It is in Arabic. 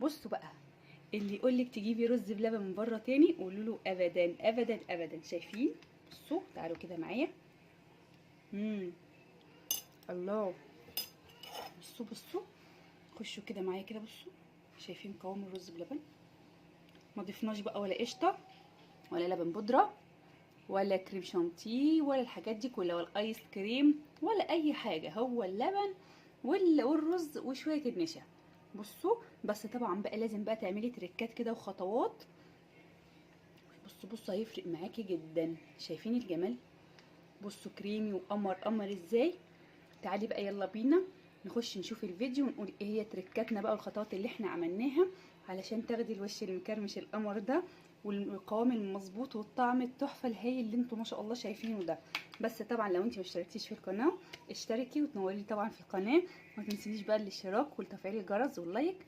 بصوا بقى، اللي يقولك تجيبي رز بلبن من بره تاني قولوا له ابدا ابدا ابدا. شايفين؟ بصوا تعالوا كده معايا. الله. بصوا بصوا، خشوا كده معايا كده. بصوا شايفين قوام الرز بلبن؟ ما ضفناش بقى ولا قشطه ولا لبن بودره ولا كريم شانتيه ولا الحاجات دي كلها ولا ايس كريم ولا اي حاجه، هو اللبن والرز وشويه النشا. بصوا بس طبعا بقى لازم بقى تعملي تريكات كده وخطوات. بصوا بصوا هيفرق معاكي جدا. شايفين الجمال؟ بصوا كريمي وقمر قمر ازاي. تعالي بقى يلا بينا نخش نشوف الفيديو ونقول ايه هي تريكاتنا بقى والخطوات اللي احنا عملناها علشان تاخدي الوش المكرمش القمر ده والقوام المظبوط والطعم التحفه الهايل اللي انتوا ما شاء الله شايفينه ده. بس طبعا لو انت ما اشتركتيش في القناه اشتركي وتنوري طبعا في القناه، ما تنسينيش بقى الاشتراك وتفعيل الجرس واللايك